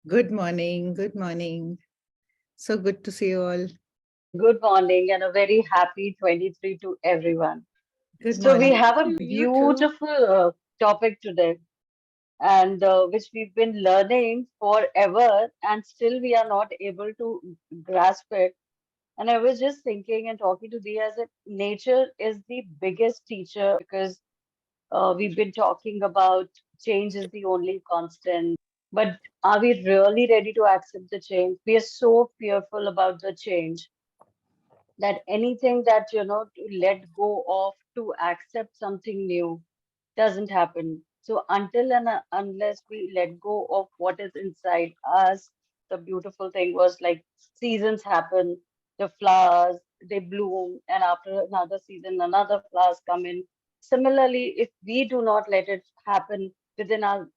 Good morning. Good morning. So good to see you all. Good morning and a very happy 23 to everyone. Good So, we morning. have a You too. beautiful topic today, and which we've been learning forever, and still we are not able to grasp it. And I was just thinking and talking to Dia that nature is the biggest teacher because we've been talking about change is the only constant. But are we really ready to accept the change? We are so fearful about the change that anything that to let go of to accept something new doesn't happen. So until and unless we let go of what is inside us, the beautiful thing was like seasons happen, the flowers they bloom, and after another season another flowers come in. Similarly, if we do not let it happen within our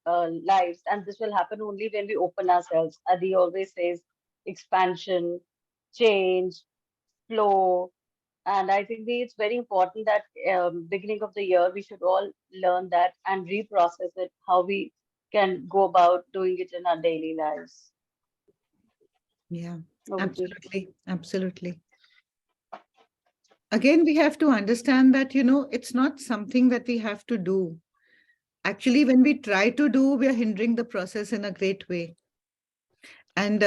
lives, and this will happen only when we open ourselves. Adi always says expansion, change, flow. And I think it's very important that beginning of the year we should all learn that and reprocess it, how we can go about doing it in our daily lives. Yeah, Over to you. absolutely. Absolutely. Again, we have to understand that, it's not something that we have to do. Actually, when we try to do, we are hindering the process in a great way. And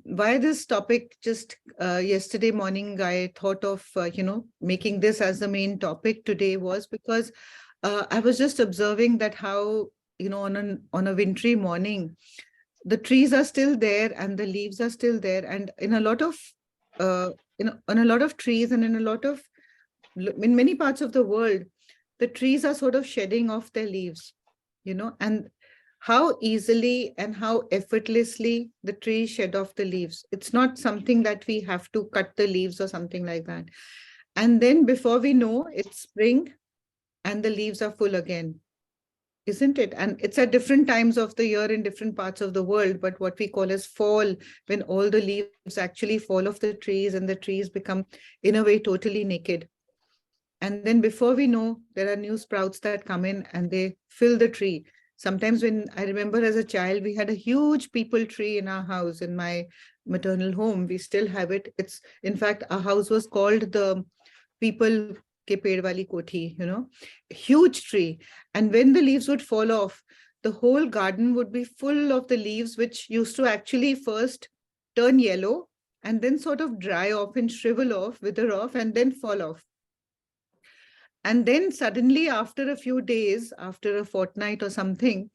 why this topic, just yesterday morning, I thought of, making this as the main topic today was because I was just observing that how, on a wintry morning, the trees are still there and the leaves are still there, and in a lot of on a lot of trees and in many parts of the world, the trees are sort of shedding off their leaves, and how easily and how effortlessly the trees shed off the leaves. It's not something that we have to cut the leaves or something like that. And then before we know, it's spring and the leaves are full again, isn't it? And it's at different times of the year in different parts of the world, but what we call as fall, when all the leaves actually fall off the trees and the trees become, in a way, totally naked. And then before we know, there are new sprouts that come in and they fill the tree. Sometimes, when I remember as a child, we had a huge peepal tree in our house, in my maternal home. We still have it. It's, in fact, our house was called the People ke ped wali koti, huge tree. And when the leaves would fall off, the whole garden would be full of the leaves, which used to actually first turn yellow and then sort of dry off and shrivel off, wither off, and then fall off. And then suddenly, after a few days, after a fortnight or something,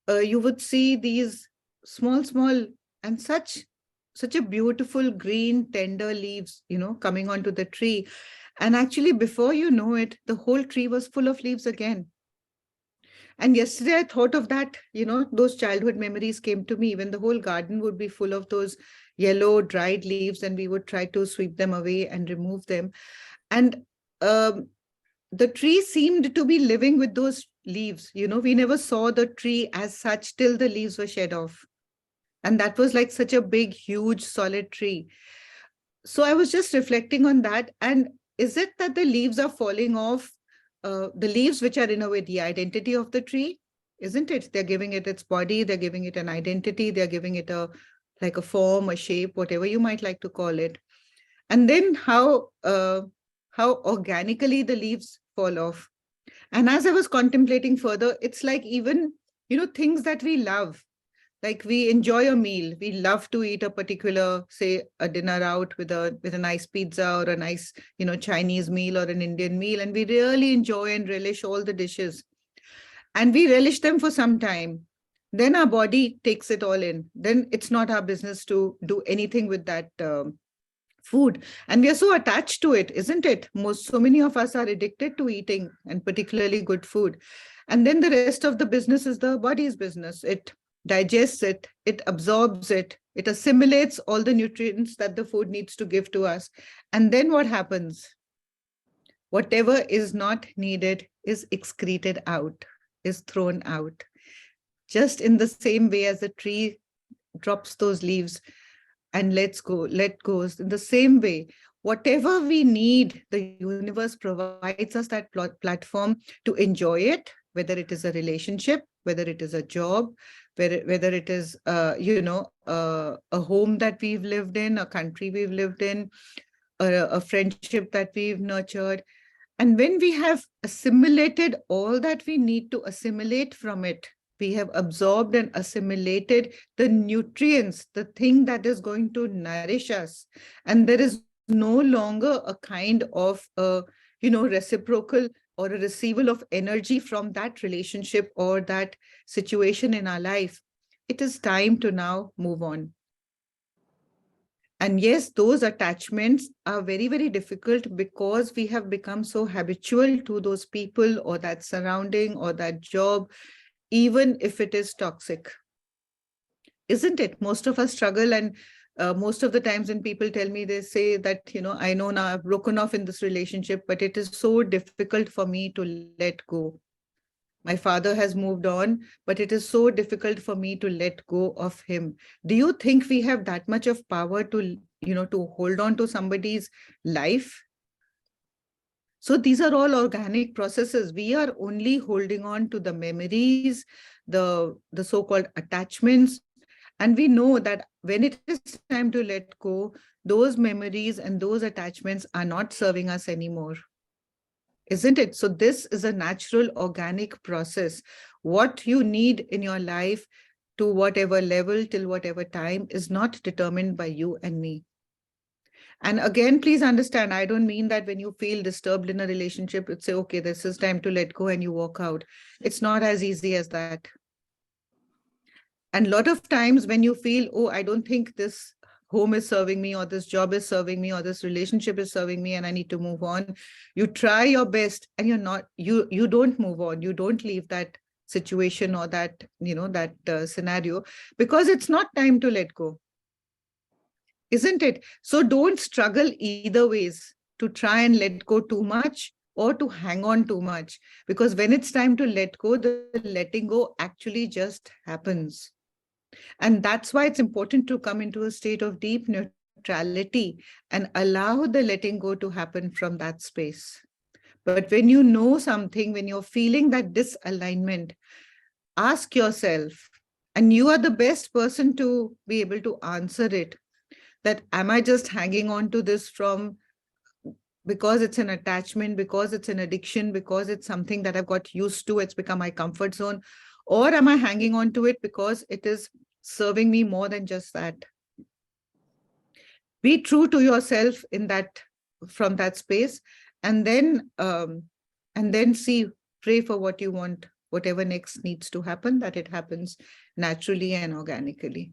you would see these small, and such a beautiful green, tender leaves, coming onto the tree. And actually, before you know it, the whole tree was full of leaves again. And yesterday I thought of that, those childhood memories came to me when the whole garden would be full of those yellow, dried leaves, and we would try to sweep them away and remove them. And um, the tree seemed to be living with those leaves. We never saw the tree as such till the leaves were shed off. And that was like such a big, huge, solid tree. So I was just reflecting on that. And is it that the leaves are falling off? The leaves, which are in a way the identity of the tree, isn't it? They're giving it its body, they're giving it an identity, they're giving it a like a form, a shape, whatever you might like to call it. And then how organically the leaves fall off. And as I was contemplating further, it's like even, things that we love, like we enjoy a meal. We love to eat a particular, say, a dinner out with a nice pizza or a nice, Chinese meal or an Indian meal. And we really enjoy and relish all the dishes. And we relish them for some time. Then our body takes it all in. Then it's not our business to do anything with that food, and we are so attached to it, isn't it? So many of us are addicted to eating, and particularly good food. And then the rest of the business is the body's business. It digests it, it absorbs it, it assimilates all the nutrients that the food needs to give to us. And then what happens? Whatever is not needed is excreted out, is thrown out, just in the same way as a tree drops those leaves and let goes. In the same way, whatever we need, the universe provides us that platform to enjoy it, whether it is a relationship, whether it is a job, whether it is, a home that we've lived in, a country we've lived in, a friendship that we've nurtured. And when we have assimilated all that we need to assimilate from it, we have absorbed and assimilated the nutrients, the thing that is going to nourish us. And there is no longer a kind of reciprocal or a receival of energy from that relationship or that situation in our life. It is time to now move on. And yes, those attachments are very, very difficult because we have become so habitual to those people or that surrounding or that job, even if it is toxic. Isn't it? Most of us struggle. And most of the times when people tell me, they say that, I know now I've broken off in this relationship, but it is so difficult for me to let go. My father has moved on, but it is so difficult for me to let go of him. Do you think we have that much of power to, to hold on to somebody's life? So these are all organic processes. We are only holding on to the memories, the so-called attachments. And we know that when it is time to let go, those memories and those attachments are not serving us anymore. Isn't it? So this is a natural organic process. What you need in your life to whatever level, till whatever time, is not determined by you and me. And again, please understand, I don't mean that when you feel disturbed in a relationship, it's say, okay, this is time to let go and you walk out. It's not as easy as that. And a lot of times when you feel, oh, I don't think this home is serving me, or this job is serving me, or this relationship is serving me, and I need to move on, you try your best and you don't move on. You don't leave that situation or that, that scenario, because it's not time to let go. Isn't it? So don't struggle either ways, to try and let go too much or to hang on too much. Because when it's time to let go, the letting go actually just happens. And that's why it's important to come into a state of deep neutrality and allow the letting go to happen from that space. But when you know something, when you're feeling that disalignment, ask yourself, and you are the best person to be able to answer it, that am I just hanging on to this from because it's an attachment, because it's an addiction, because it's something that I've got used to, it's become my comfort zone? Or am I hanging on to it because it is serving me more than just that? Be true to yourself in that, from that space, and then see, pray for what you want, whatever next needs to happen, that it happens naturally and organically.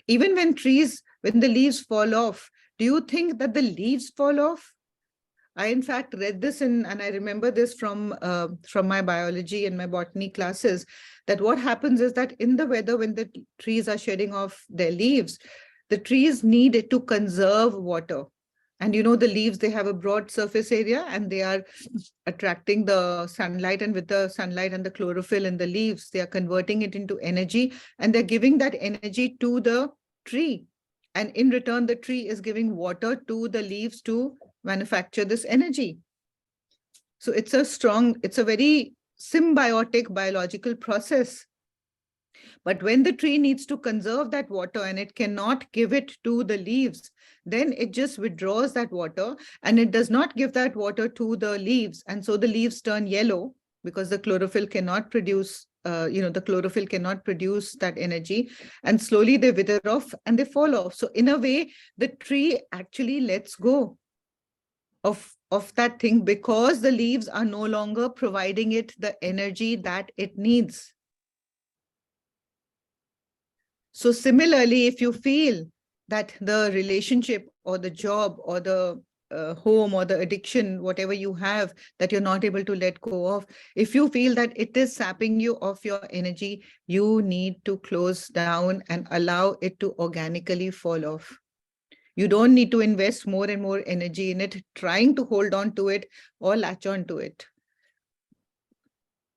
Even when the leaves fall off, do you think that the leaves fall off? I, in fact, read this and I remember this from my biology and my botany classes, that what happens is that in the weather, when the trees are shedding off their leaves, the trees need to conserve water. And the leaves, they have a broad surface area and they are attracting the sunlight. And with the sunlight and the chlorophyll in the leaves, they are converting it into energy, and they're giving that energy to the tree. And in return, the tree is giving water to the leaves to manufacture this energy. So it's a very symbiotic biological process. But when the tree needs to conserve that water and it cannot give it to the leaves, then it just withdraws that water and it does not give that water to the leaves. And so the leaves turn yellow because the chlorophyll cannot produce, the chlorophyll cannot produce that energy. And slowly they wither off and they fall off. So in a way, the tree actually lets go of that thing because the leaves are no longer providing it the energy that it needs. So similarly, if you feel that the relationship or the job or the home or the addiction, whatever you have, that you're not able to let go of, if you feel that it is sapping you of your energy, you need to close down and allow it to organically fall off. You don't need to invest more and more energy in it, trying to hold on to it or latch on to it.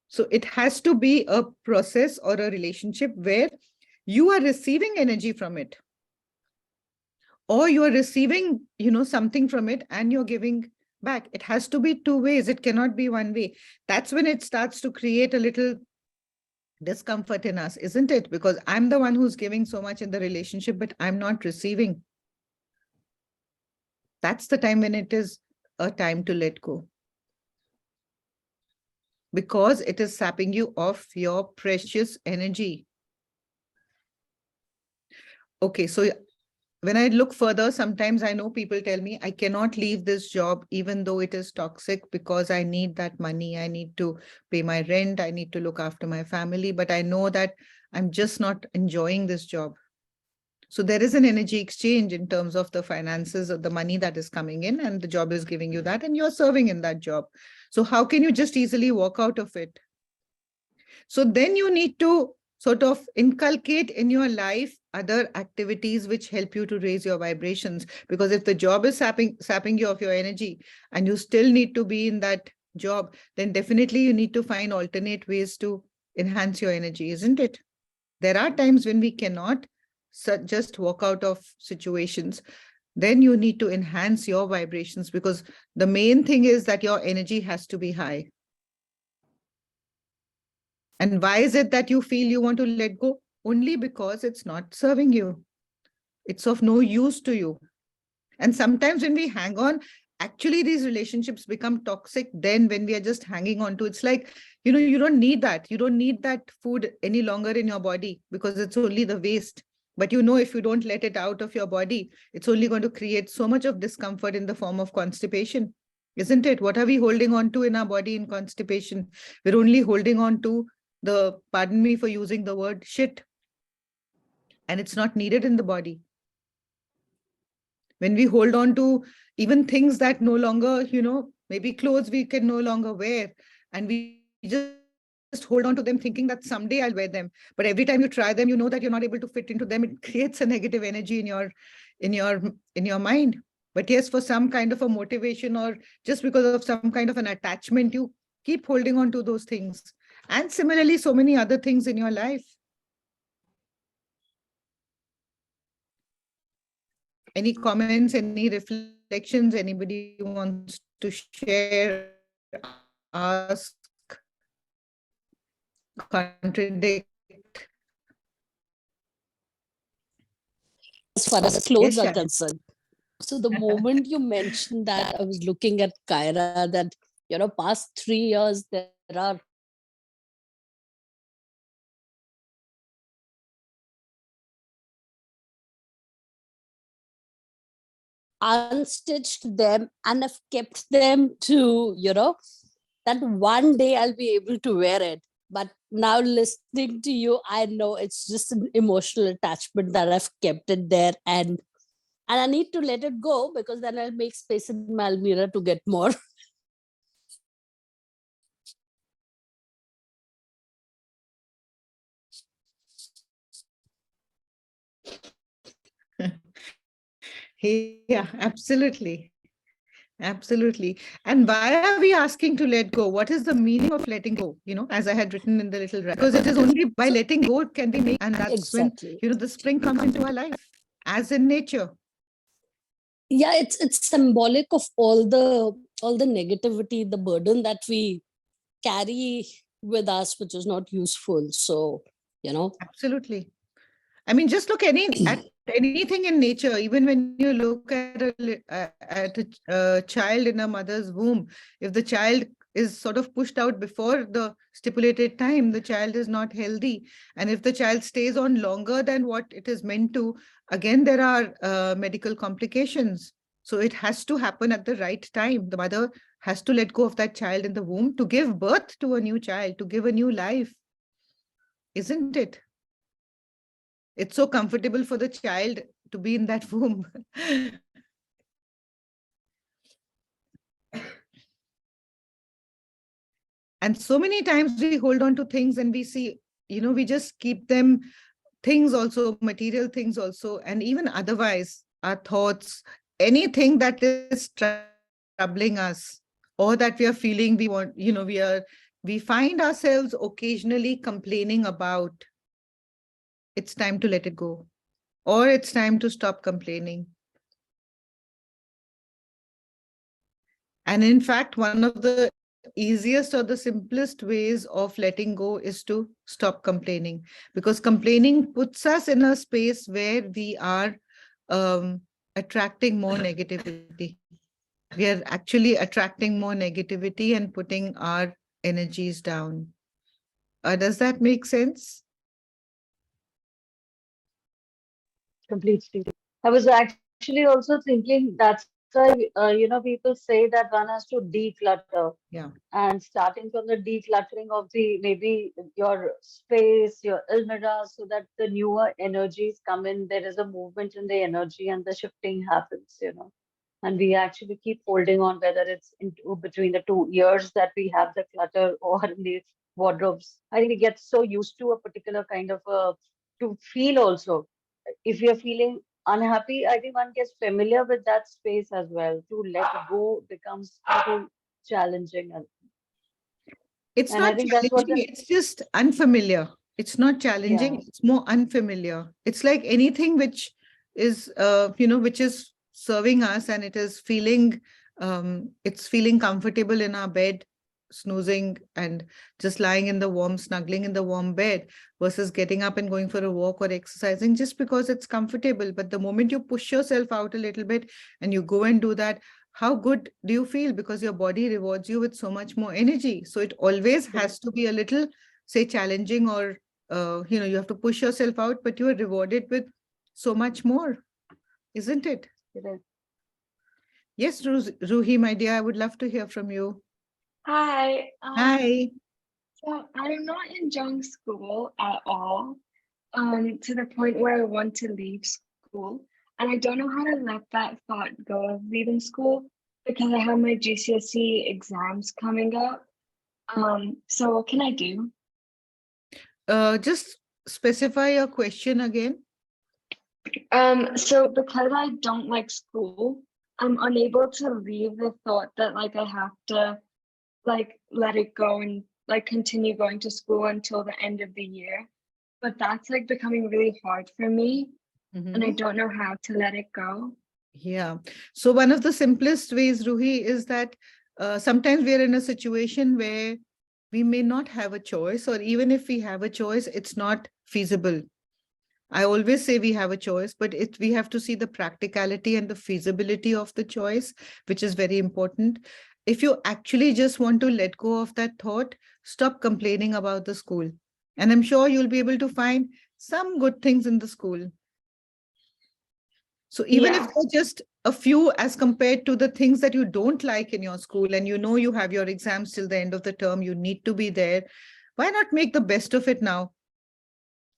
So it has to be a process or a relationship where you are receiving energy from it, or you are receiving, something from it and you're giving back. It has to be two ways. It cannot be one way. That's when it starts to create a little discomfort in us, isn't it? Because I'm the one who's giving so much in the relationship, but I'm not receiving. That's the time when it is a time to let go, because it is sapping you of your precious energy. Okay, so when I look further, sometimes I know people tell me I cannot leave this job even though it is toxic, because I need that money. I need to pay my rent. I need to look after my family. But I know that I'm just not enjoying this job. So there is an energy exchange in terms of the finances of the money that is coming in, and the job is giving you that, and you're serving in that job. So how can you just easily walk out of it? So then you need to sort of inculcate in your life other activities which help you to raise your vibrations. Because if the job is sapping you of your energy and you still need to be in that job, then definitely you need to find alternate ways to enhance your energy, isn't it? There are times when we cannot just walk out of situations. Then you need to enhance your vibrations, because the main thing is that your energy has to be high. And why is it that you feel you want to let go? Only because it's not serving you. It's of no use to you. And sometimes when we hang on, actually these relationships become toxic then when we are just hanging on to. It's like, you don't need that. You don't need that food any longer in your body because it's only the waste. But if you don't let it out of your body, it's only going to create so much of discomfort in the form of constipation. Isn't it? What are we holding on to in our body in constipation? We're only holding on to pardon me for using the word shit, and it's not needed in the body. When we hold on to even things that no longer, maybe clothes we can no longer wear, and we just hold on to them thinking that someday I'll wear them. But every time you try them, you know that you're not able to fit into them. It creates a negative energy in your mind. But yes, for some kind of a motivation, or just because of some kind of an attachment, you keep holding on to those things. And similarly, so many other things in your life. Any comments, any reflections anybody wants to share, ask, contradict? As far as Yes, clothes are Shannon. concerned. So the moment you mentioned that, I was looking at Kyra that, past 3 years, there are unstitched them and have kept them to, that one day I'll be able to wear it. But now listening to you, I know it's just an emotional attachment that I've kept it there, and I need to let it go because then I'll make space in my almirah to get more. Yeah, absolutely. Absolutely. And why are we asking to let go? What is the meaning of letting go? As I had written in the little rap, because it is only by So letting go can we make, and that's when, exactly. the spring comes into our life, as in nature. Yeah, it's symbolic of all the negativity, the burden that we carry with us, which is not useful. So, you know, Absolutely. I mean, just look at anything in nature. Even when you look at a child in a mother's womb, if the child is sort of pushed out before the stipulated time, the child is not healthy. And if the child stays on longer than what it is meant to, again there are medical complications. So it has to happen at the right time. The mother has to let go of that child in the womb to give birth to a new child, to give a new life, isn't it? It's so comfortable for the child to be in that womb. And so many times we hold on to things and we see, we just keep them, things also, material things also, and even otherwise, our thoughts, anything that is troubling us, or that we are feeling we want, we find ourselves occasionally complaining about. It's time to let it go, or it's time to stop complaining. And in fact, one of the easiest or the simplest ways of letting go is to stop complaining, because complaining puts us in a space where we are um, attracting more negativity. We are actually attracting more negativity and putting our energies down. Does that make sense? Completely. I was actually also thinking that's why, people say that one has to declutter. Yeah. And starting from the decluttering of the maybe your space, your almirah, so that the newer energies come in, there is a movement in the energy and the shifting happens. And we actually keep holding on, whether it's into between the 2 years that we have the clutter or in the wardrobes. I think we get so used to a particular kind of to feel also. If you're feeling unhappy, I think one gets familiar with that space as well. To let go becomes little challenging. It's And I not think that's what challenging, the, it's just unfamiliar. It's not challenging, yeah, it's more unfamiliar. It's like anything which is, which is serving us and it is feeling, it's feeling comfortable in our bed, snoozing and just lying in the warm, snuggling in the warm bed versus getting up and going for a walk or exercising just because it's comfortable. But the moment you push yourself out a little bit and you go and do that, how good do you feel? Because your body rewards you with so much more energy. So it always has to be a little, say, challenging, or you have to push yourself out, but you are rewarded with so much more, isn't it? correct. Yes, Ruhi, my dear, I would love to hear from you. Hi. Hi. So I'm not enjoying school at all, to the point where I want to leave school. And I don't know how to let that thought go of leaving school because I have my GCSE exams coming up. So what can I do? Just specify your question again. So because I don't like school, I'm unable to leave the thought that like I have to like let it go and like continue going to school until the end of the year. But that's like becoming really hard for me, and I Mhm. don't know how to let it go. Yeah. So one of the simplest ways, Ruhi, is that sometimes we are in a situation where we may not have a choice, or even if we have a choice, it's not feasible. I always say we have a choice, but we have to see the practicality and the feasibility of the choice, which is very important. If you actually just want to let go of that thought, stop complaining about the school. And I'm sure you'll be able to find some good things in the school. So even if Yeah. they're just a few as compared to the things that you don't like in your school, and you know you have your exams till the end of the term, you need to be there, why not make the best of it now?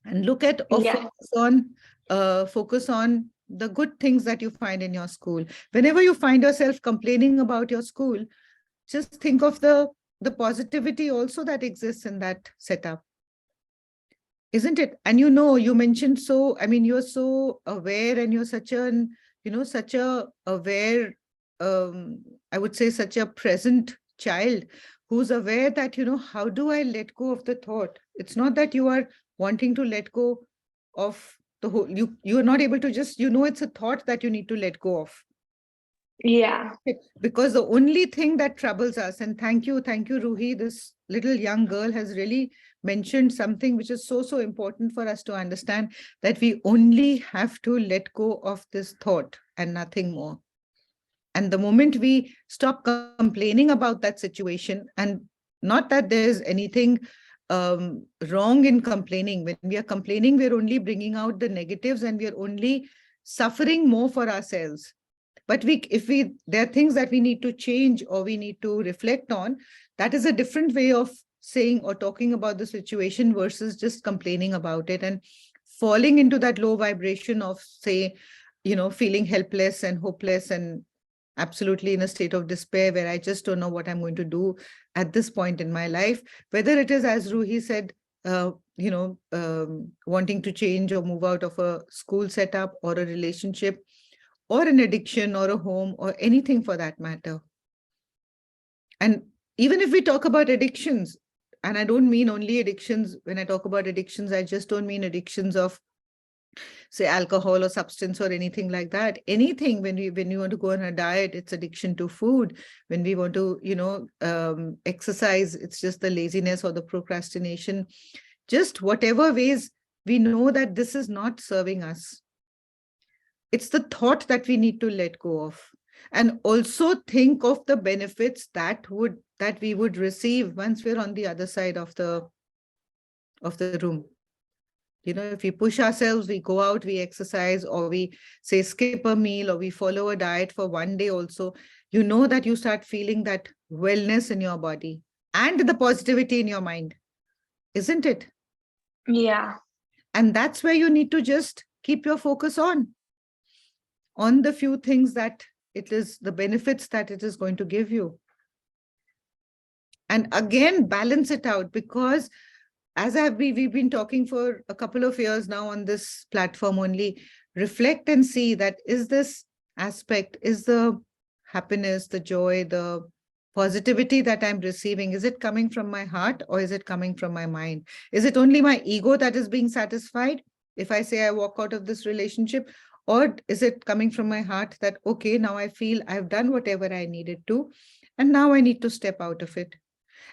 And look at or Yeah. focus on the good things that you find in your school. Whenever you find yourself complaining about your school, just think of the positivity also that exists in that setup, isn't it? And you mentioned, so I mean, you're so aware, and you're such an such a aware, I would say such a present child who's aware that, how do I let go of the thought? It's not that you are wanting to let go of the whole, you're not able to just, it's a thought that you need to let go of. Yeah. Because the only thing that troubles us, and thank you, Ruhi, this little young girl has really mentioned something which is so important for us to understand, that we only have to let go of this thought and nothing more. And the moment we stop complaining about that situation, and not that there's anything wrong in complaining. When we are complaining, we're only bringing out the negatives, and we're only suffering more for ourselves. But if we there are things that we need to change or we need to reflect on, that is a different way of saying or talking about the situation versus just complaining about it and falling into that low vibration of, say, feeling helpless and hopeless and absolutely in a state of despair, where I just don't know what I'm going to do at this point in my life, whether it is, as Ruhi said, wanting to change or move out of a school setup or a relationship or an addiction or a home or anything for that matter. And even if we talk about addictions, and I don't mean only addictions, when I talk about addictions, I just don't mean addictions of say alcohol or substance or anything like that. Anything, when you want to go on a diet, it's addiction to food. When we want to, exercise, it's just the laziness or the procrastination. Just whatever ways we know that this is not serving us. It's the thought that we need to let go of. And also think of the benefits that we would receive once we're on the other side of the room. If we push ourselves, we go out, we exercise, or we say skip a meal, or we follow a diet for one day also, that you start feeling that wellness in your body and the positivity in your mind, isn't it? Yeah. And that's where you need to just keep your focus on the few things that it is, the benefits that it is going to give you. And again, balance it out, because we've been talking for a couple of years now on this platform only, reflect and see that is this aspect, is the happiness, the joy, the positivity that I'm receiving, is it coming from my heart or is it coming from my mind? Is it only my ego that is being satisfied if I say I walk out of this relationship? Or is it coming from my heart that, okay, now I feel I've done whatever I needed to, and now I need to step out of it?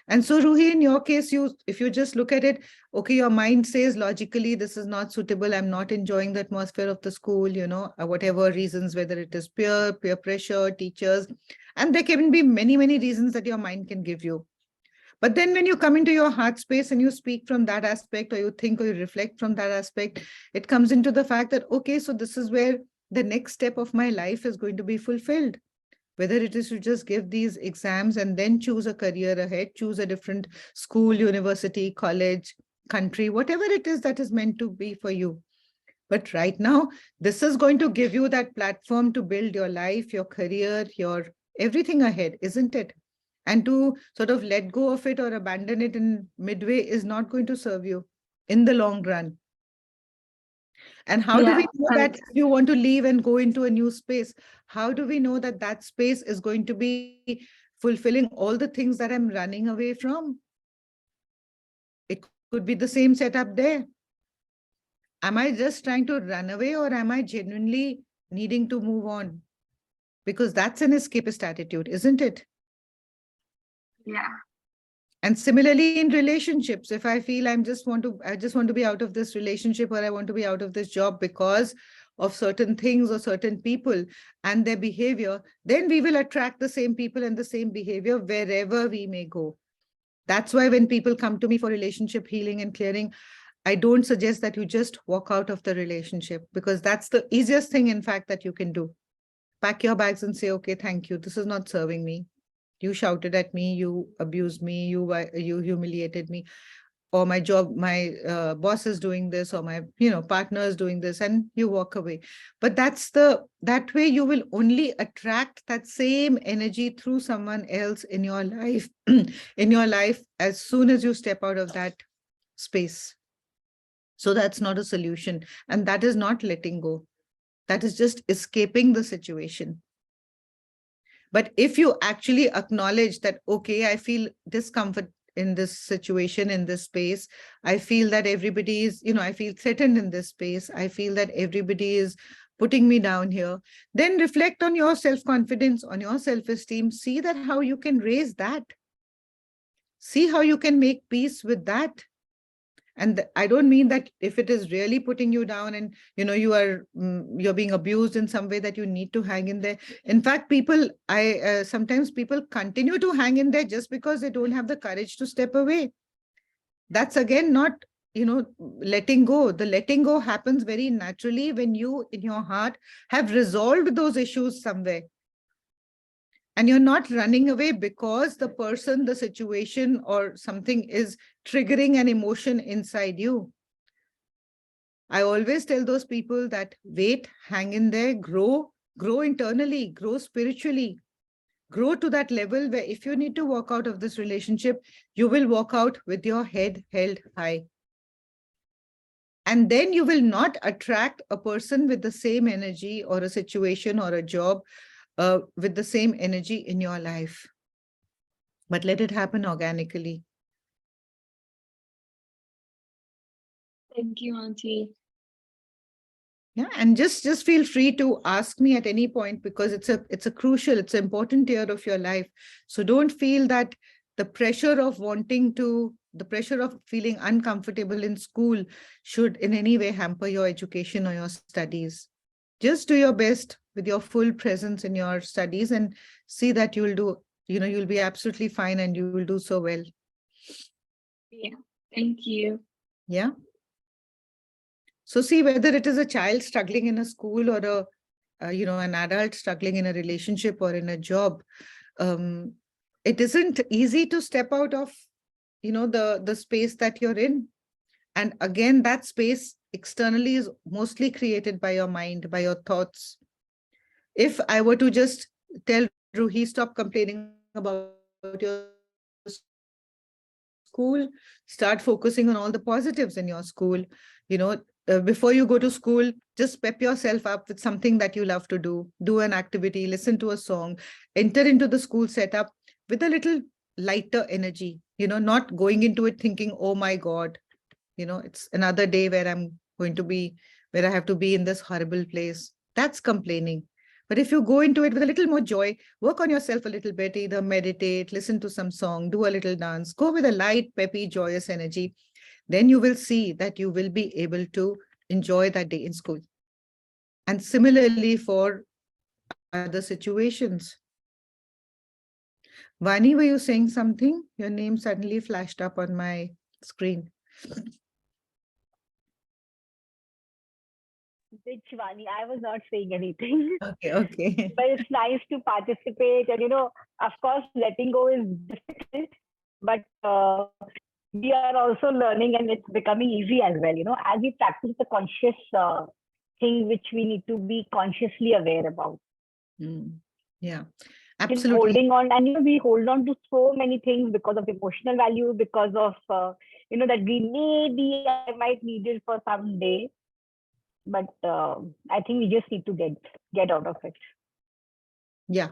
And so, Ruhi, in your case, if you just look at it, okay, your mind says logically, this is not suitable. I'm not enjoying the atmosphere of the school, whatever reasons, whether it is peer pressure, teachers, and there can be many, many reasons that your mind can give you. But then when you come into your heart space and you speak from that aspect, or you think or you reflect from that aspect, it comes into the fact that, okay, so this is where the next step of my life is going to be fulfilled. Whether it is to just give these exams and then choose a career ahead, choose a different school, university, college, country, whatever it is that is meant to be for you. But right now, this is going to give you that platform to build your life, your career, your everything ahead, isn't it? And to sort of let go of it or abandon it in midway is not going to serve you in the long run. And how do we Yeah. know that And if you want to leave and go into a new space, how do we know that that space is going to be fulfilling all the things that I'm running away from? It could be the same setup there. Am I just trying to run away, or am I genuinely needing to move on? Because that's an escapist attitude, isn't it? yeah. And similarly in relationships, if I feel I just want to be out of this relationship, or I want to be out of this job because of certain things or certain people and their behavior, then we will attract the same people and the same behavior wherever we may go. That's why when people come to me for relationship healing and clearing, I don't suggest that you just walk out of the relationship, because that's the easiest thing, in fact, that you can do. Pack your bags and say, okay, thank you. This is not serving me. You shouted at me, you abused me, you humiliated me, or my boss is doing this, or my partner is doing this, and you walk away. But that way you will only attract that same energy through someone else in your life in your life as soon as you step out of that space. So that's not a solution, and that is not letting go. That is just escaping the situation. But if you actually acknowledge that, okay, I feel discomfort in this situation, in this space, I feel that everybody is, I feel threatened in this space, I feel that everybody is putting me down here, then reflect on your self-confidence, on your self-esteem, see that how you can raise that, see how you can make peace with that. And I don't mean that if it is really putting you down and you're being abused in some way, that you need to hang in there. In fact, sometimes people continue to hang in there just because they don't have the courage to step away. That's again not letting go. The letting go happens very naturally when you in your heart have resolved those issues somewhere, and you're not running away because the person, the situation, or something is triggering an emotion inside you. I always tell those people that wait, hang in there, grow internally, grow spiritually, grow to that level where if you need to walk out of this relationship, you will walk out with your head held high. And then you will not attract a person with the same energy, or a situation or a job with the same energy in your life. But let it happen organically. Thank you, Auntie. Yeah, and just feel free to ask me at any point, because it's a crucial, it's an important year of your life. So don't feel that the pressure of feeling uncomfortable in school should in any way hamper your education or your studies. Just do your best with your full presence in your studies, and see that you'll be absolutely fine and you will do so well. Yeah. Thank you. Yeah. So see whether it is a child struggling in a school, or an adult struggling in a relationship or in a job. Um, it isn't easy to step out of, the space that you're in. And again, that space externally is mostly created by your mind, by your thoughts. If I were to just tell Ruhi, stop complaining about your school, start focusing on all the positives in your school. Before you go to school, just pep yourself up with something that you love to do an activity, listen to a song, enter into the school setup with a little lighter energy, not going into it thinking, oh my God, it's another day where I have to be in this horrible place. That's complaining. But if you go into it with a little more joy, work on yourself a little bit, either meditate, listen to some song, do a little dance, go with a light, peppy, joyous energy, then you will see that you will be able to enjoy that day in school. And similarly for other situations. Vani, were you saying something? Your name suddenly flashed up on my screen. Which Vani? I was not saying anything. Okay, okay. But it's nice to participate. And, of course, letting go is difficult, but we are also learning and it's becoming easy as well. As we practice the conscious thing which we need to be consciously aware about. Mm. Yeah, Still absolutely. holding on, and we hold on to so many things because of emotional value, because of that we maybe I might need it for some day, but I think we just need to get out of it. Yeah.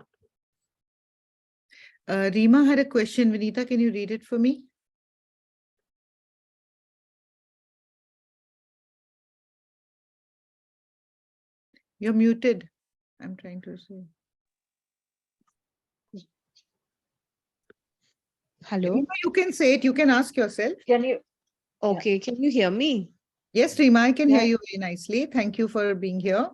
Rima had a question. Vinita, can you read it for me? You're muted. I'm trying to say. Hello. Rima, you can say it. You can ask yourself. Can you? Okay, can you hear me? Yes, Rima, I can hear Yes. you very nicely. Thank you for being here.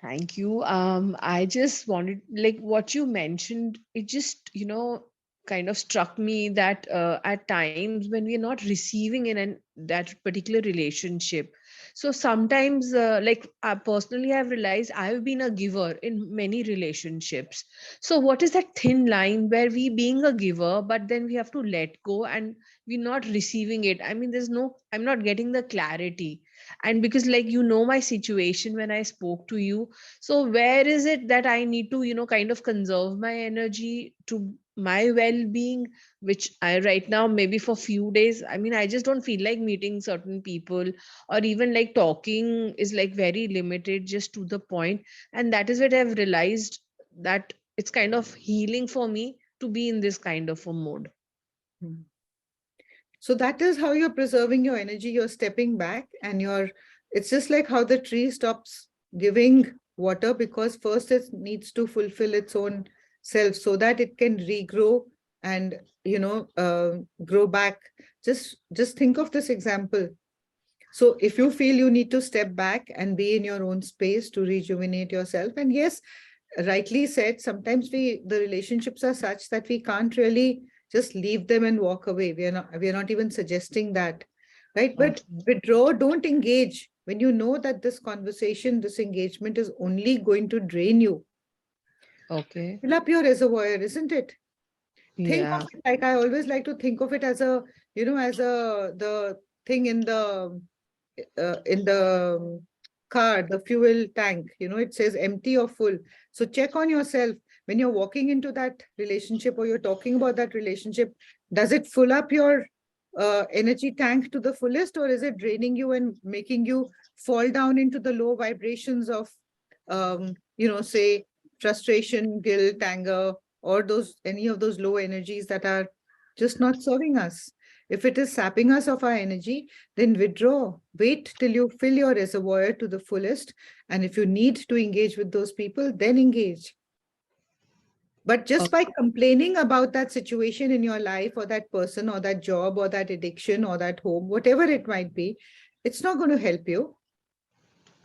Thank you. I just wanted, like what you mentioned, it just, kind of struck me that at times when we are not receiving in that particular relationship. So sometimes, personally, I've realized I've been a giver in many relationships. So what is that thin line where we being a giver, but then we have to let go and we're not receiving it? I mean, I'm not getting the clarity. And because like my situation when I spoke to you, so where is it that I need to kind of conserve my energy to my well-being, which I right now maybe for few days, I mean, I just don't feel like meeting certain people, or even like talking is like very limited, just to the point. And that is what I've realized, that it's kind of healing for me to be in this kind of a mode. Hmm. So that is how you're preserving your energy. You're stepping back, and it's just like how the tree stops giving water, because first it needs to fulfill its own self so that it can regrow and, grow back. Just think of this example. So if you feel you need to step back and be in your own space to rejuvenate yourself, and yes, rightly said, sometimes the relationships are such that we can't really just leave them and walk away. We are not even suggesting that, right? But Okay. withdraw, don't engage when you know that this conversation, this engagement is only going to drain you. Okay. Fill up your reservoir, isn't it? Think of Yeah. it like, I always like to think of it as the thing in the car, the fuel tank, it says empty or full. So check on yourself when you're walking into that relationship, or you're talking about that relationship. Does it fill up your energy tank to the fullest, or is it draining you and making you fall down into the low vibrations of, say, frustration, guilt, anger, or any of those low energies that are just not serving us? If it is sapping us of our energy, then withdraw. Wait till you fill your reservoir to the fullest. And if you need to engage with those people, then engage. But just by complaining about that situation in your life, or that person, or that job, or that addiction, or that home, whatever it might be, it's not going to help you.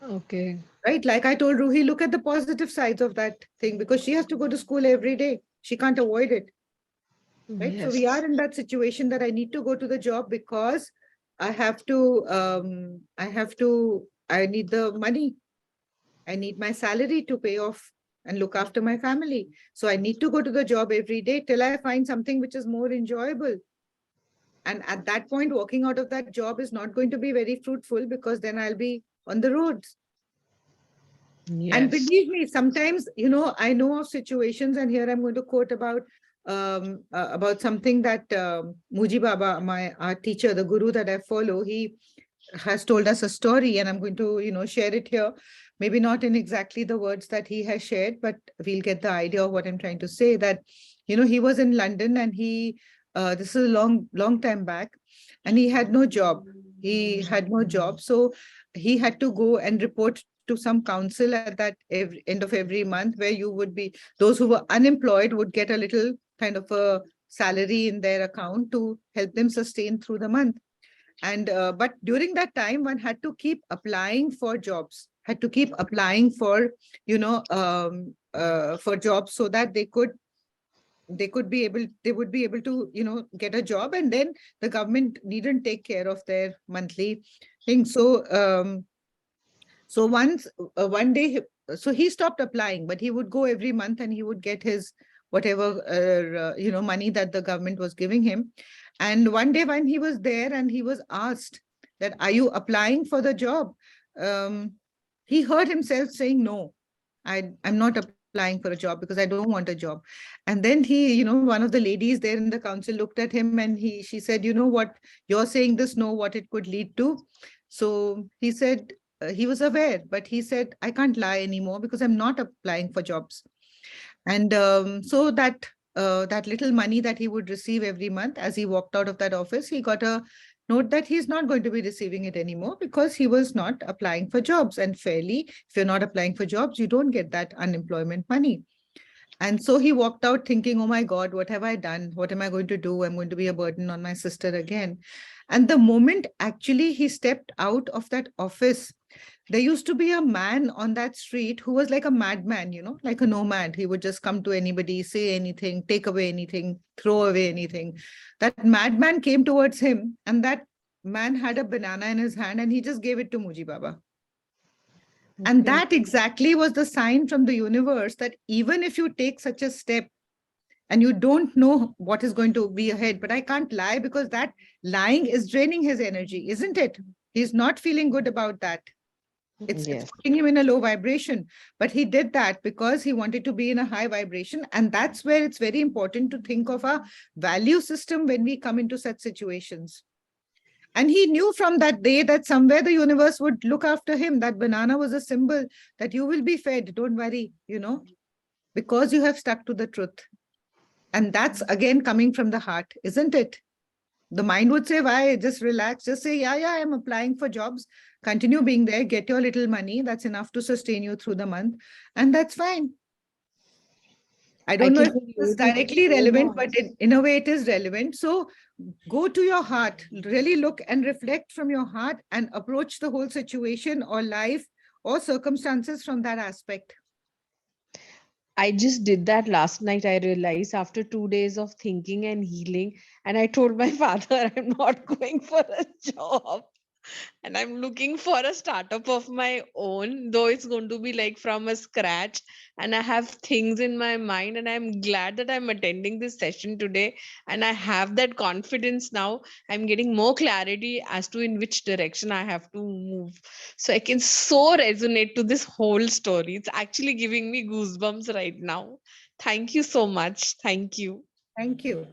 Okay. Right? Like I told Ruhi, look at the positive sides of that thing, because she has to go to school every day. She can't avoid it. Right? So we are Yes. in that situation that I need to go to the job because I need the money. I need my salary to pay off and look after my family. So I need to go to the job every day till I find something which is more enjoyable. And at that point, walking out of that job is not going to be very fruitful, because then I'll be on the roads. And Yes. believe me, sometimes, I know of situations, and here I'm going to quote about something that Muji Baba, our teacher, the guru that I follow, he has told us a story, and I'm going to, share it here. Maybe not in exactly the words that he has shared, but we'll get the idea of what I'm trying to say. That, he was in London, and this is a long time back, and he had no job. He had no job. So he had to go and report to some council at that end of every month, where you would be, those who were unemployed would get a little kind of a salary in their account to help them sustain through the month. And but during that time, one had to keep applying for jobs, had to keep applying for, for jobs, so that they would be able to, get a job, and then the government needn't take care of their monthly thing. So one day, so he stopped applying, but he would go every month, and he would get his whatever money that the government was giving him. And one day when he was there, and he was asked that, "Are you applying for the job?" Um, he heard himself saying, "No, I'm not applying for a job because I don't want a job." And then one of the ladies there in the council looked at him, and she said, "You know what? You're saying this, know what it could lead to." So he said, he was aware, but he said, "I can't lie anymore because I'm not applying for jobs." And so that little money that he would receive every month, as he walked out of that office, he got a note that he's not going to be receiving it anymore, because he was not applying for jobs. And fairly, if you're not applying for jobs, you don't get that unemployment money. And so he walked out thinking, "Oh my God, what have I done? What am I going to do? I'm going to be a burden on my sister again." And the moment actually he stepped out of that office, there used to be a man on that street who was like a madman, like a nomad. He would just come to anybody, say anything, take away anything, throw away anything. That madman came towards him, and that man had a banana in his hand, and he just gave it to Muji Baba. And Okay. that exactly was the sign from the universe that even if you take such a step, and you don't know what is going to be ahead, but I can't lie, because that lying is draining his energy, isn't it? He's not feeling good about that. It's Yes. putting him in a low vibration. But he did that because he wanted to be in a high vibration. And that's where it's very important to think of a value system when we come into such situations. And he knew from that day that somewhere the universe would look after him. That banana was a symbol that you will be fed. Don't worry, because you have stuck to the truth. And that's again coming from the heart, isn't it? The mind would say, "Why? Just relax. Just say, yeah, I'm applying for jobs. Continue being there. Get your little money. That's enough to sustain you through the month. And that's fine." I I don't know can if it's relate it directly so relevant, much. but in a way it is relevant. So go to your heart, really look and reflect from your heart, and approach the whole situation or life or circumstances from that aspect. I just did that last night. I realized after 2 days of thinking and healing, and I told my father, I'm not going for a job. And I'm looking for a startup of my own, though it's going to be like from a scratch. And I have things in my mind, and I'm glad that I'm attending this session today. And I have that confidence now. I'm getting more clarity as to in which direction I have to move. So I can so resonate to this whole story. It's actually giving me goosebumps right now. Thank you so much. Thank you. Thank you.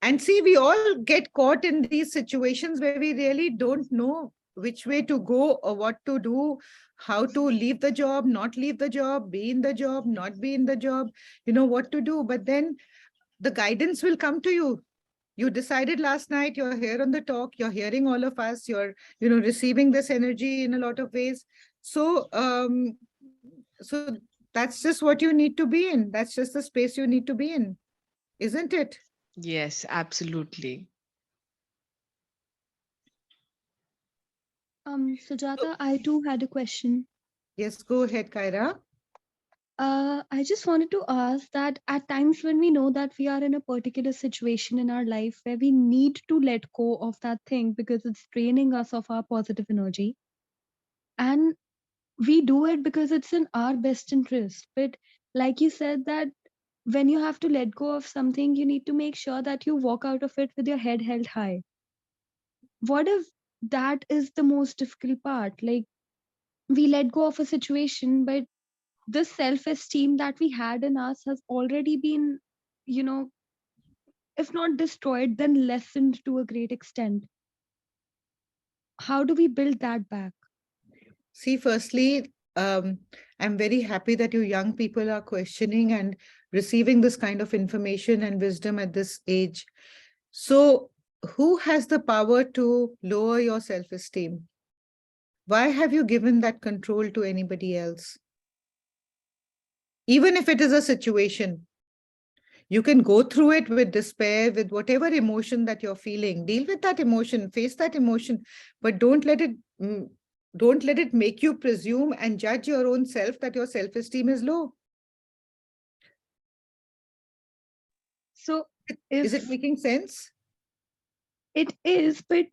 And see, we all get caught in these situations where we really don't know which way to go or what to do, how to leave the job, not leave the job, be in the job, not be in the job, what to do. But then the guidance will come to you. You decided last night, you're here on the talk, you're hearing all of us, you're, receiving this energy in a lot of ways. So that's just what you need to be in. That's just the space you need to be in, isn't it? Yes, absolutely. So, Sujata, I too had a question. yes, go ahead, Kyra. I just wanted to ask that at times when we know that we are in a particular situation in our life where we need to let go of that thing because it's draining us of our positive energy, and we do it because it's in our best interest. But like you said, that when you have to let go of something, you need to make sure that you walk out of it with your head held high. What if that is the most difficult part? Like, we let go of a situation, but the self esteem that we had in us has already been, you know, if not destroyed, then lessened to a great extent. How do we build that back? See, firstly, I'm very happy that you young people are questioning and receiving this kind of information and wisdom at this age. So, who has the power to lower your self esteem? Why have you given that control to anybody else? Even if it is a situation, you can go through it with despair, with whatever emotion that you're feeling. Deal with that emotion, face that emotion, but don't let it make you presume and judge your own self that your self-esteem is low. So, Is it if making sense? it is, but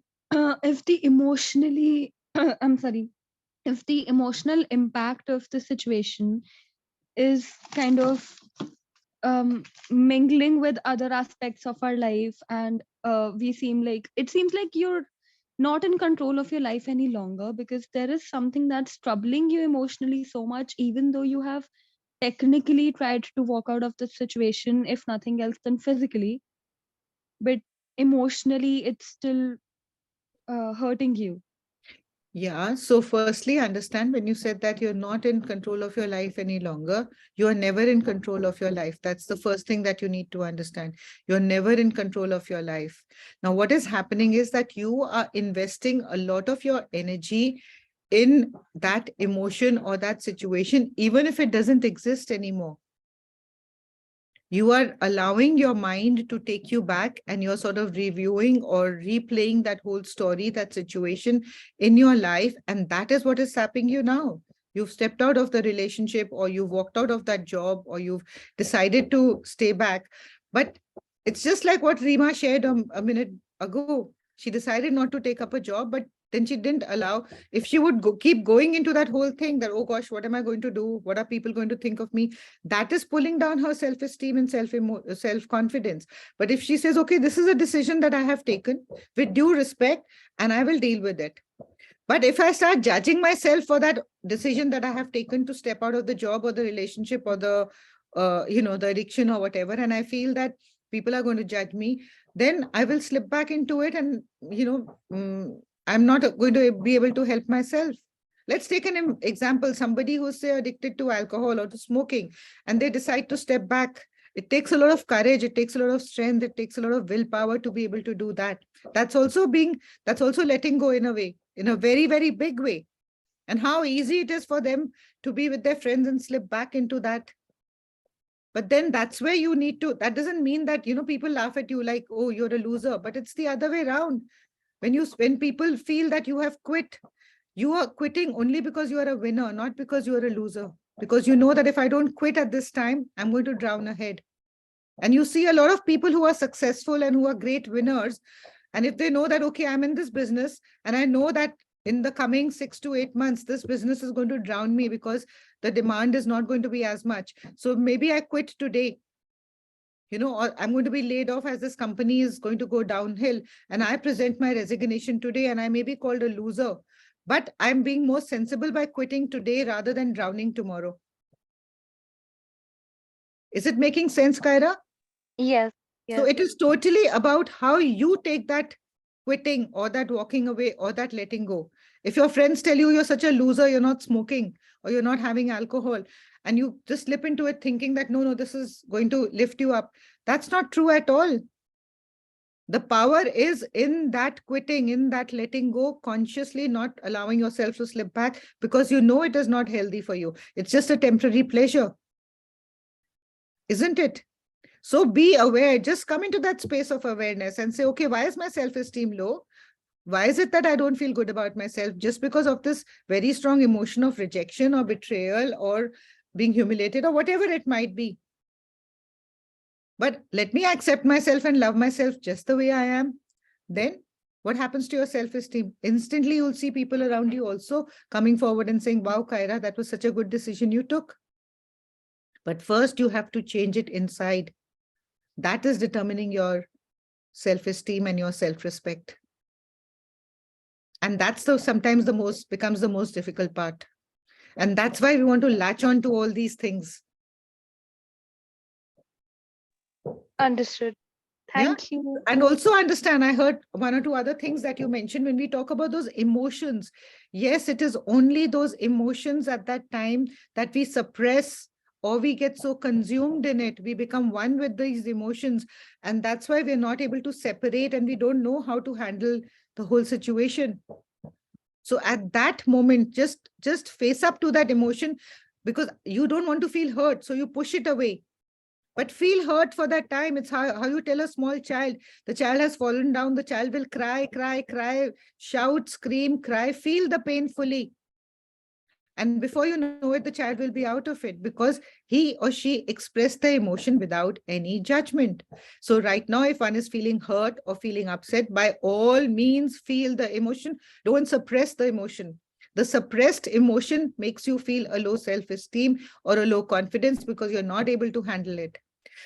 if the emotionally, I'm sorry, if the emotional impact of the situation is kind of mingling with other aspects of our life, and we seem like it seems like you're not in control of your life any longer because there is something that's troubling you emotionally so much, even though you have technically tried to walk out of the situation, if nothing else than physically, but emotionally it's still hurting you. Yeah. So firstly, understand when you said that you're not in control of your life any longer, you are never in control of your life. That's the first thing that you need to understand. You're never in control of your life. Now, what is happening is that you are investing a lot of your energy in that emotion or that situation, even if it doesn't exist anymore. You are allowing your mind to take you back, and you're sort of reviewing or replaying that whole story, that situation in your life. And that is what is sapping you now. You've stepped out of the relationship, or you've walked out of that job, or you've decided to stay back. But it's just like what Rima shared a minute ago. She decided not to take up a job, but then she didn't allow. If she would keep going into that whole thing that, oh gosh, what am I going to do? What are people going to think of me? That is pulling down her self-esteem and self-confidence. But if she says, okay, this is a decision that I have taken with due respect, and I will deal with it. But if I start judging myself for that decision that I have taken to step out of the job or the relationship or the addiction or whatever, and I feel that people are going to judge me, then I will slip back into it, and I'm not going to be able to help myself. Let's take an example: somebody who's, say, addicted to alcohol or to smoking, and they decide to step back. It takes a lot of courage, it takes a lot of strength, it takes a lot of willpower to be able to do that. That's also letting go, in a way, in a very, very big way. And how easy it is for them to be with their friends and slip back into that. But then that's where you need to, that doesn't mean that, people laugh at you like, oh, you're a loser, but it's the other way around. When people feel that you have quit, you are quitting only because you are a winner, not because you are a loser. Because you know that if I don't quit at this time, I'm going to drown ahead. And you see a lot of people who are successful and who are great winners. And if they know that, okay, I'm in this business, and I know that in the coming 6 to 8 months, this business is going to drown me because the demand is not going to be as much. So maybe I quit today, or I'm going to be laid off as this company is going to go downhill. And I present my resignation today, and I may be called a loser. But I'm being more sensible by quitting today rather than drowning tomorrow. Is it making sense, Kyra? Yes, So yes. it is totally about how you take that quitting or that walking away or that letting go. If your friends tell you you're such a loser, you're not smoking or you're not having alcohol, and you just slip into it thinking that, no, this is going to lift you up, that's not true at all. The power is in that quitting, in that letting go, consciously not allowing yourself to slip back, because you know it is not healthy for you. It's just a temporary pleasure, isn't it? So be aware, just come into that space of awareness and say, okay, why is my self-esteem low? Why is it that I don't feel good about myself? Just because of this very strong emotion of rejection or betrayal or being humiliated or whatever it might be. But let me accept myself and love myself just the way I am. Then what happens to your self-esteem? Instantly, you'll see people around you also coming forward and saying, wow, Kyra, that was such a good decision you took. But first, you have to change it inside. That is determining your self-esteem and your self-respect. And that's sometimes becomes the most difficult part. And that's why we want to latch on to all these things. Understood. Yeah. Thank you. And also understand, I heard one or two other things that you mentioned when we talk about those emotions. Yes, it is only those emotions at that time that we suppress, or we get so consumed in it. We become one with these emotions. And that's why we're not able to separate, and we don't know how to handle the whole situation. So at that moment, just face up to that emotion, because you don't want to feel hurt. So you push it away. But feel hurt for that time. It's how you tell a small child, the child has fallen down, the child will cry, cry, cry, shout, scream, cry, feel the pain fully. And before you know it, the child will be out of it, because he or she expressed the emotion without any judgment. So right now, if one is feeling hurt or feeling upset, by all means, feel the emotion. Don't suppress the emotion. The suppressed emotion makes you feel a low self-esteem or a low confidence, because you're not able to handle it.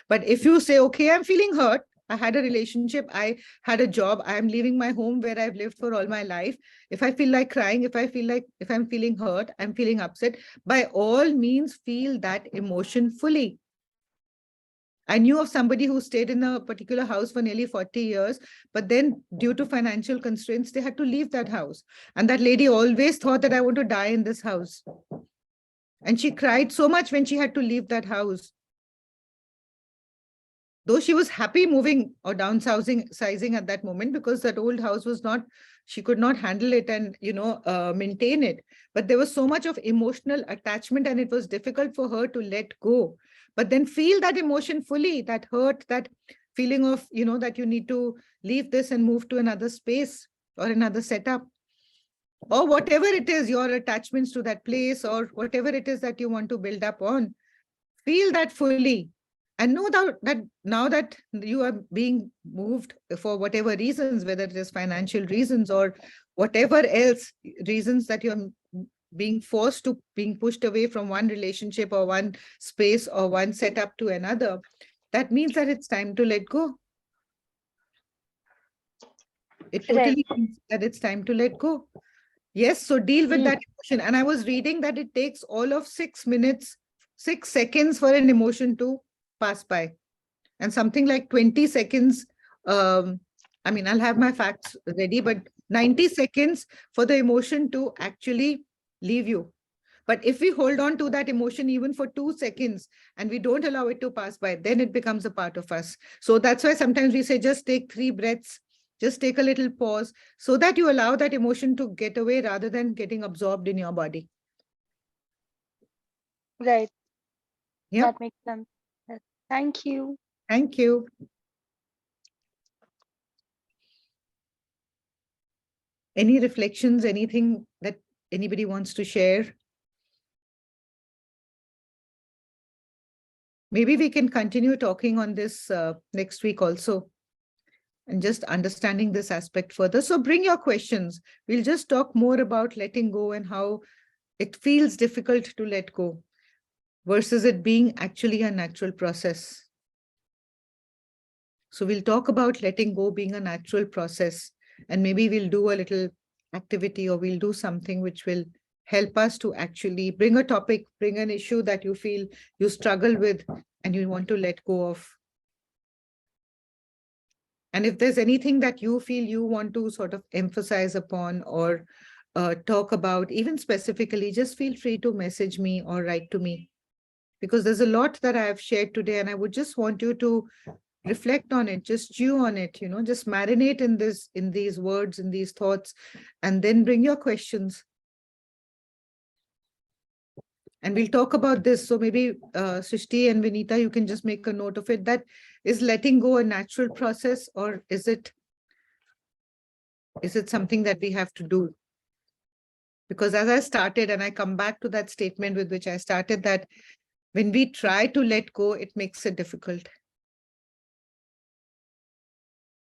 But if you say, okay, I'm feeling hurt, I had a relationship, I had a job, I'm leaving my home where I've lived for all my life. If I feel like crying, if I'm feeling hurt, I'm feeling upset, by all means, feel that emotion fully. I knew of somebody who stayed in a particular house for nearly 40 years, but then due to financial constraints, they had to leave that house. And that lady always thought that I want to die in this house. And she cried so much when she had to leave that house. Though she was happy moving or downsizing at that moment, because that old house was not, she could not handle it and maintain it. But there was so much of emotional attachment, and it was difficult for her to let go. But then feel that emotion fully, that hurt, that feeling of that you need to leave this and move to another space or another setup, or whatever it is, your attachments to that place, or whatever it is that you want to build up on. Feel that fully, and know that now that you are being moved for whatever reasons, whether it is financial reasons or whatever else reasons, that you're being forced to, being pushed away from one relationship or one space or one setup to another, that means that it's time to let go. It Right. totally means that it's time to let go. Yes, so deal with that emotion. And I was reading that it takes all of 6 minutes, 6 seconds for an emotion to pass by, and something like 20 seconds. I mean, I'll have my facts ready, but 90 seconds for the emotion to actually leave you. But if we hold on to that emotion even for 2 seconds and we don't allow it to pass by, then it becomes a part of us. So that's why sometimes we say, just take 3 breaths, just take a little pause, so that you allow that emotion to get away rather than getting absorbed in your body. Right. Yeah. That makes sense. Yes. Thank you. Thank you. Any reflections, anything that anybody wants to share? Maybe we can continue talking on this next week also, and just understanding this aspect further. So bring your questions. We'll just talk more about letting go and how it feels difficult to let go versus it being actually a natural process. So we'll talk about letting go being a natural process, and maybe we'll do a little activity, or we'll do something which will help us to actually bring a topic, bring an issue that you feel you struggle with and you want to let go of. And if there's anything that you feel you want to sort of emphasize upon or talk about, even specifically, just feel free to message me or write to me, because there's a lot that I have shared today, and I would just want you to reflect on it, just chew on it, just marinate in these words, in these thoughts, and then bring your questions. And we'll talk about this. So maybe Srishti and Vinita, you can just make a note of it. That is letting go a natural process, or is it something that we have to do? Because as I started, and I come back to that statement with which I started, that when we try to let go, it makes it difficult.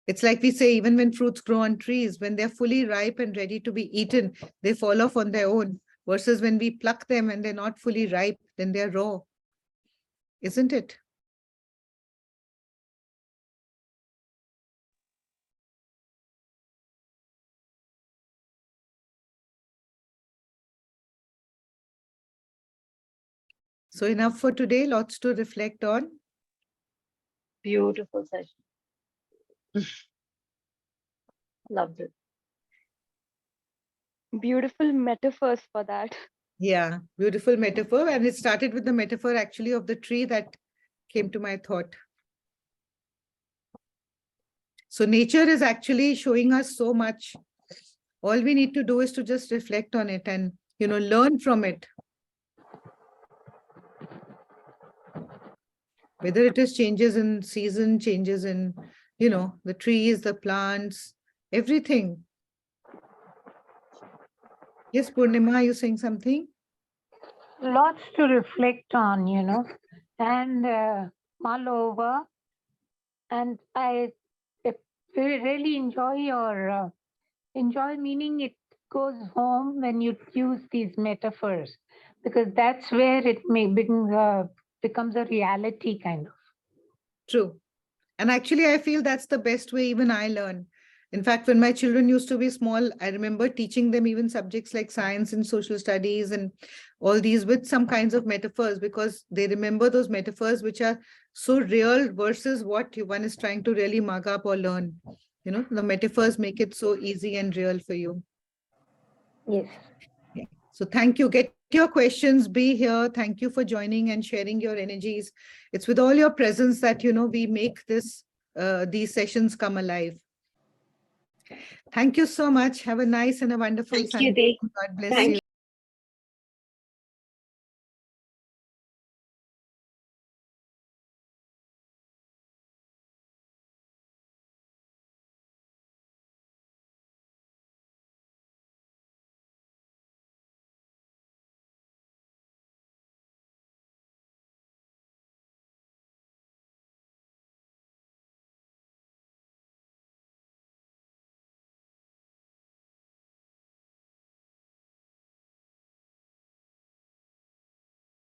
It's like we say, even when fruits grow on trees, when they're fully ripe and ready to be eaten, they fall off on their own. Versus when we pluck them and they're not fully ripe, then they're raw. Isn't it? So enough for today. Lots to reflect on. Beautiful session. Loved it. Beautiful metaphors for that. Yeah, beautiful metaphor. And it started with the metaphor actually of the tree that came to my thought. So nature is actually showing us so much. All we need to do is to just reflect on it and, learn from it. Whether it is changes in season, changes in, the trees, the plants, everything. Yes, Purnima, are you saying something? Lots to reflect on, and mull over. And I really enjoy your enjoy, meaning it goes home when you use these metaphors, because that's where it becomes a reality kind of. True. And actually, I feel that's the best way even I learn. In fact, when my children used to be small, I remember teaching them even subjects like science and social studies and all these with some kinds of metaphors, because they remember those metaphors which are so real versus what one is trying to really mug up or learn. The metaphors make it so easy and real for you. Yes. Yeah. So thank you. Get your questions, be here. Thank you for joining and sharing your energies. It's with all your presence that, we make these sessions come alive. Thank you so much. Have a nice and a wonderful Thank you, Sunday. Dee. God bless Thank you.